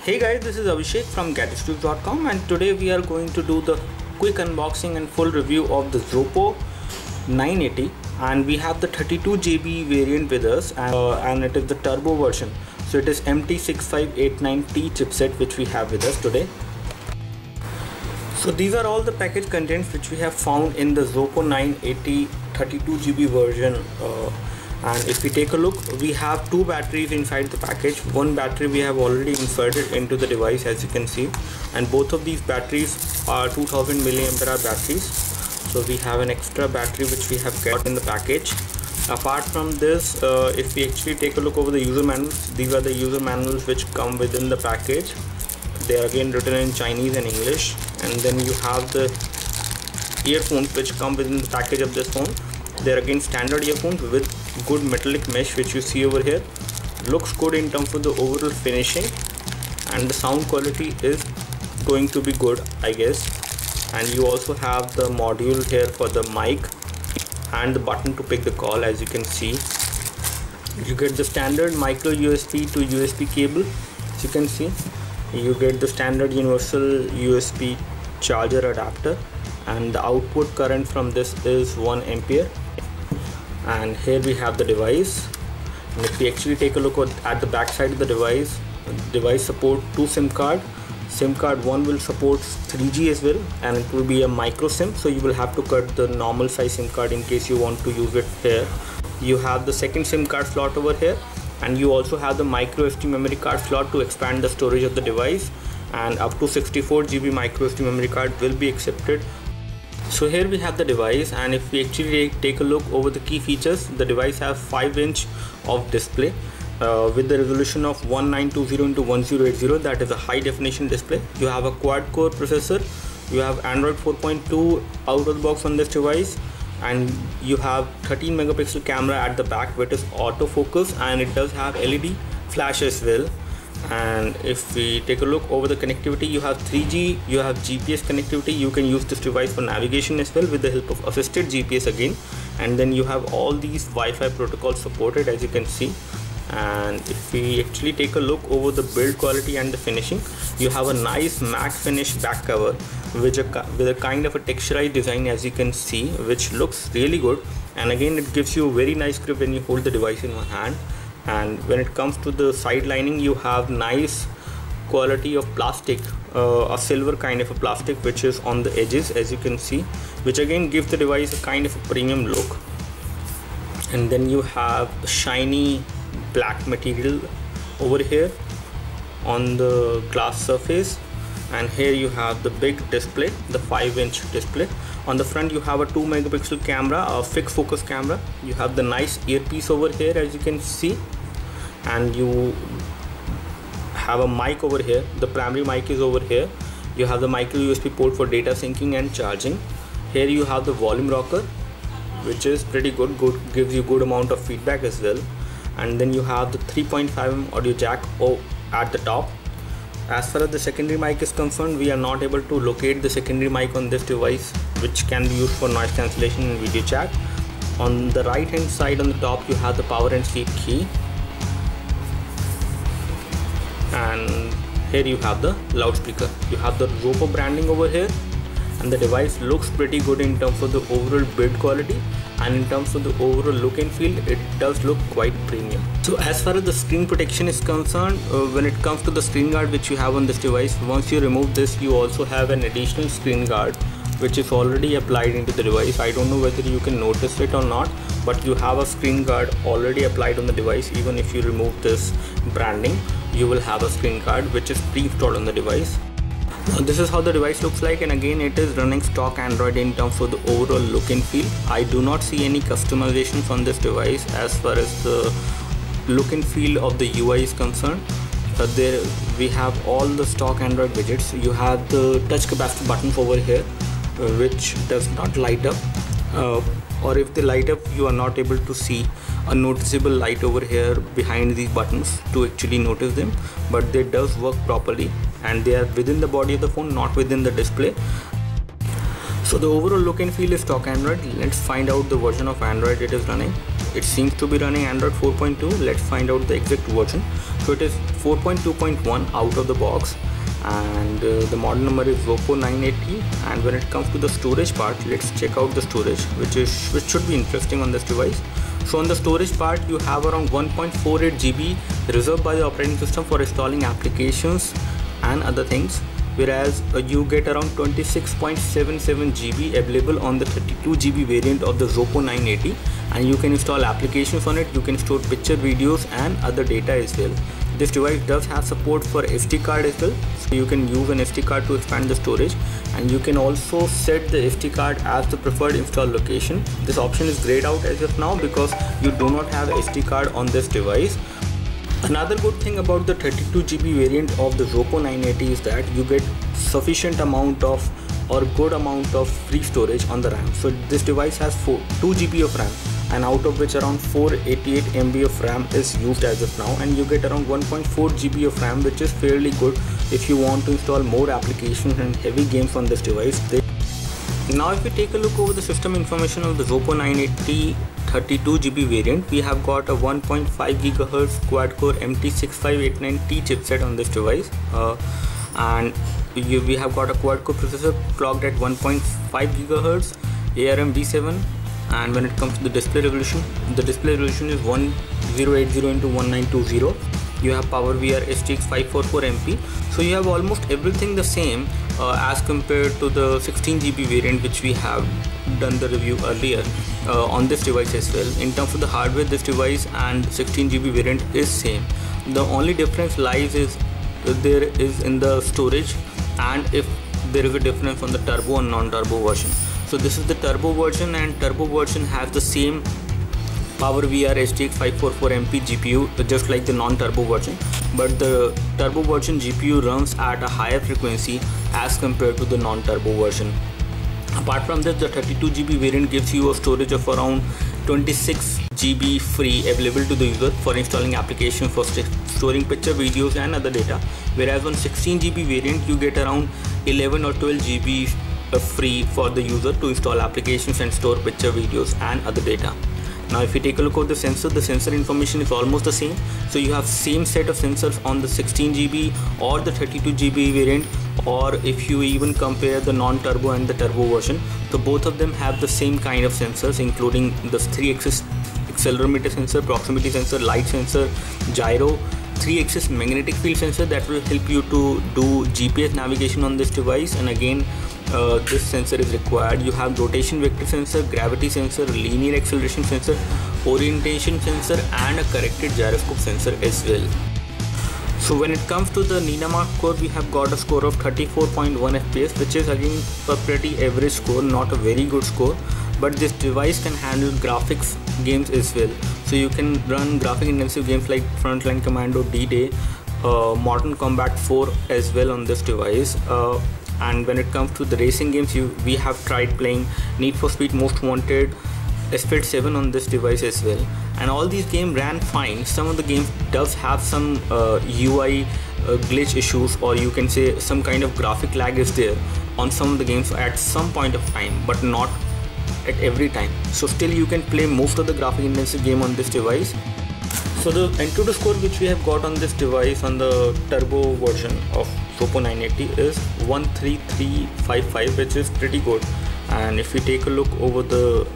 Hey guys, this is Abhishek from gadgetsreviews.com, and today we are going to do the quick unboxing and full review of the Zopo 980, and we have the 32GB variant with us, and it is the turbo version. So it is MT6589T chipset which we have with us today. So these are all the package contents which we have found in the Zopo 980 32GB version. And if we take a look, we have two batteries inside the package. One battery we have already inserted into the device, as you can see, and both of these batteries are 2000 mAh batteries. So we have an extra battery which we have got in the package. Apart from this, if we actually take a look over the user manuals, these are the user manuals which come within the package. They are again written in Chinese and English. And then you have the earphones which come within the package of this phone. They are again standard earphones with good metallic mesh, which you see over here. Looks good in terms of the overall finishing, and the sound quality is going to be good, I guess. And you also have the module here for the mic and the button to pick the call. As you can see, you get the standard micro USB to USB cable. As you can see, you get the standard universal USB charger adapter, and the output current from this is 1 ampere. And here we have the device, and if we actually take a look at the back side of the device support 2 SIM card. SIM card 1 will support 3G as well, and it will be a micro SIM, so you will have to cut the normal size SIM card in case you want to use it here. You have the second SIM card slot over here, and you also have the micro SD memory card slot to expand the storage of the device, and up to 64GB micro SD memory card will be accepted. So here we have the device, and if we actually take a look over the key features, the device has 5-inch of display with the resolution of 1920x1080. That is a high definition display. You have a quad core processor, you have Android 4.2 out of the box on this device, and you have 13 megapixel camera at the back which is autofocus, and it does have LED flash as well. And if we take a look over the connectivity, you have 3G, you have GPS connectivity. You can use this device for navigation as well with the help of assisted GPS again. And then you have all these Wi-Fi protocols supported, as you can see. And if we actually take a look over the build quality and the finishing, you have a nice matte finish back cover with a kind of a texturized design, as you can see, which looks really good. And again, it gives you a very nice grip when you hold the device in one hand. And when it comes to the side lining, you have nice quality of plastic, a silver kind of a plastic which is on the edges, as you can see, which again gives the device a kind of a premium look. And then you have shiny black material over here on the glass surface, and here you have the big display, the 5-inch display. On the front you have a 2 megapixel camera, a fixed focus camera. You have the nice earpiece over here, as you can see, and you have a mic over here. The primary mic is over here. You have the micro USB port for data syncing and charging. Here you have the volume rocker, which is pretty good, gives you good amount of feedback as well. And then you have the 3.5mm audio jack at the top. As far as the secondary mic is concerned, we are not able to locate the secondary mic on this device, which can be used for noise cancellation and video chat. On the right hand side on the top, you have the power and sleep key, and here you have the loudspeaker. You have the Zopo branding over here, and the device looks pretty good in terms of the overall build quality, and in terms of the overall look and feel, it does look quite premium. So as far as the screen protection is concerned, when it comes to the screen guard which you have on this device, once you remove this, you also have an additional screen guard which is already applied into the device. I don't know whether you can notice it or not, but you have a screen guard already applied on the device. Even if you remove this branding, you will have a screen guard which is pre-installed on the device. This is how the device looks like, and again it is running stock Android in terms of the overall look and feel. I do not see any customizations on this device as far as the look and feel of the UI is concerned. There we have all the stock Android widgets. You have the touch capacitor buttons over here, which does not light up, or if they light up, you are not able to see a noticeable light over here behind these buttons to actually notice them, but they does work properly, and they are within the body of the phone, not within the display. So the overall look and feel is stock Android. Let's find out the version of Android it is running. it seems to be running Android 4.2. Let's find out the exact version. So it is 4.2.1 out of the box, and the model number is Zopo 980. And when it comes to the storage part, let's check out the storage, which should be interesting on this device. So on the storage part, you have around 1.48 GB reserved by the operating system for installing applications and other things, whereas you get around 26.77 GB available on the 32 GB variant of the Zopo 980, and you can install applications on it. You can store picture, videos and other data as well. This device does have support for SD card as well, so you can use an SD card to expand the storage, and you can also set the SD card as the preferred install location. This option is grayed out as of now because you do not have SD card on this device. Another good thing about the 32 GB variant of the Zopo 980 is that you get sufficient amount of or good amount of free storage on the RAM. So this device has 2 GB of RAM, and out of which around 488 MB of RAM is used as of now, and you get around 1.4 GB of RAM, which is fairly good if you want to install more applications and heavy games on this device. Now if we take a look over the system information of the Zopo 980 32 GB variant, we have got a 1.5 GHz quad-core MT6589T chipset on this device, and we have got a quad-core processor clocked at 1.5 GHz, ARM V7, and when it comes to the display resolution is 1080 into 1920. You have PowerVR STX 544 MP, so you have almost everything the same as compared to the 16 GB variant, which we have done the review earlier on this device as well. In terms of the hardware, this device and 16 GB variant is same. The only difference lies is there is in the storage, and if there is a difference on the turbo and non-turbo version. So this is the turbo version, and turbo version has the same PowerVR STX 544 MP GPU just like the non-turbo version, but the turbo version GPU runs at a higher frequency as compared to the non-turbo version. Apart from this, the 32 GB variant gives you a storage of around 26 GB free available to the user for installing applications, for storing picture, videos and other data, whereas on 16 GB variant you get around 11 or 12 GB free for the user to install applications and store picture, videos and other data. Now if you take a look at the sensor information is almost the same. So you have same set of sensors on the 16 GB or the 32 GB variant, or if you even compare the non-turbo and the turbo version, so both of them have the same kind of sensors, including the 3-axis accelerometer sensor, proximity sensor, light sensor, gyro, 3-axis magnetic field sensor that will help you to do GPS navigation on this device, and again this sensor is required. You have rotation vector sensor, gravity sensor, linear acceleration sensor, orientation sensor and a corrected gyroscope sensor as well. So when it comes to the Ninamark score, we have got a score of 34.1 FPS, which is again a pretty average score, not a very good score, but this device can handle graphics games as well. So you can run graphic intensive games like Frontline Commando, D-Day, Modern Combat 4 as well on this device. And when it comes to the racing games, we have tried playing Need for Speed Most Wanted, Asphalt 7 on this device as well, and all these games ran fine. Some of the games does have some UI glitch issues, or you can say some kind of graphic lag is there on some of the games at some point of time, but not at every time. So still you can play most of the graphic intensive game on this device. So the Antutu score which we have got on this device on the turbo version of Zopo 980 is 13355, which is pretty good. And if we take a look over the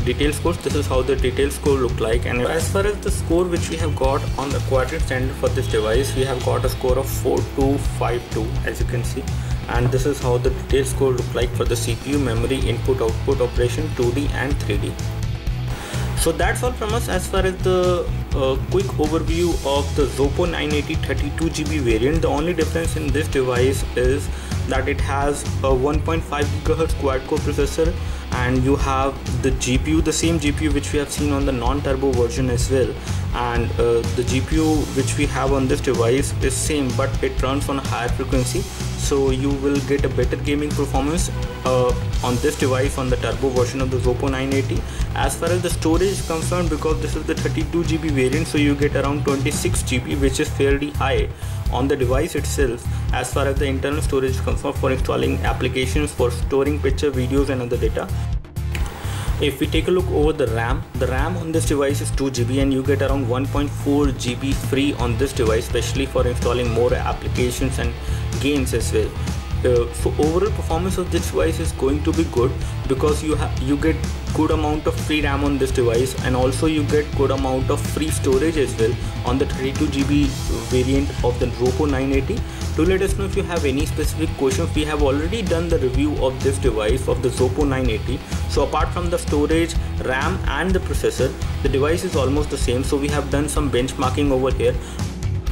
detail scores, this is how the detail score look like. And as far as the score which we have got on the quadrant standard for this device, we have got a score of 4252 as you can see, and this is how the detail score look like for the CPU, memory, input, output, operation, 2D and 3D. So that's all from us as far as the quick overview of the Zopo 980 32 GB variant. The only difference in this device is that it has a 1.5 GHz quad-core processor, and you have the GPU, the same GPU which we have seen on the non-turbo version as well, and the GPU which we have on this device is same, but it runs on a higher frequency, so you will get a better gaming performance on this device on the turbo version of the Zopo 980. As far as the storage is concerned, because this is the 32 GB variant, so you get around 26 GB, which is fairly high on the device itself as far as the internal storage is concerned for installing applications, for storing picture, videos and other data. If we take a look over the RAM on this device is 2 GB and you get around 1.4 GB free on this device, especially for installing more applications and games as well. So overall performance of this device is going to be good because you get good amount of free RAM on this device, and also you get good amount of free storage as well on the 32 GB variant of the Zopo 980. Do let us know if you have any specific questions. We have already done the review of this device of the Zopo 980. So apart from the storage, RAM and the processor, the device is almost the same. So we have done some benchmarking over here.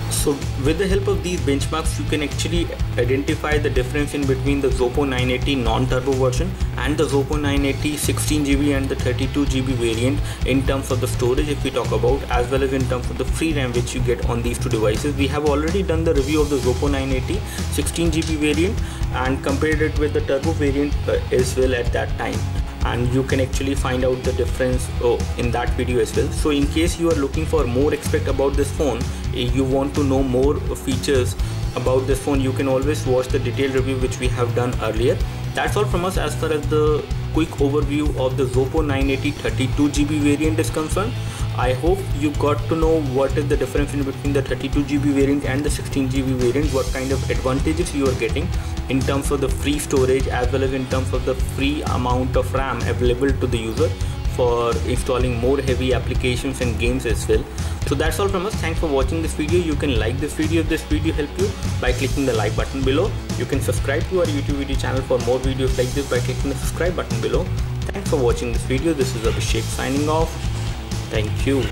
So with the help of these benchmarks, you can actually identify the difference in between the Zopo 980 non-turbo version and the Zopo 980 16 GB and the 32 GB variant in terms of the storage, if we talk about, as well as in terms of the free RAM which you get on these two devices. We have already done the review of the Zopo 980 16 GB variant and compared it with the turbo variant as well at that time, and you can actually find out the difference in that video as well. So in case you are looking for more expect about this phone, you want to know more features about this phone, you can always watch the detailed review which we have done earlier. That's all from us as far as the quick overview of the Zopo 980 32 GB variant is concerned. I hope you got to know what is the difference in between the 32 GB variant and the 16 GB variant, what kind of advantages you are getting in terms of the free storage as well as in terms of the free amount of RAM available to the user for installing more heavy applications and games as well. So that's all from us. Thanks for watching this video. You can like this video if this video helped you by clicking the like button below. You can subscribe to our YouTube video channel for more videos like this by clicking the subscribe button below. Thanks for watching this video. This is Abhishek signing off. Thank you.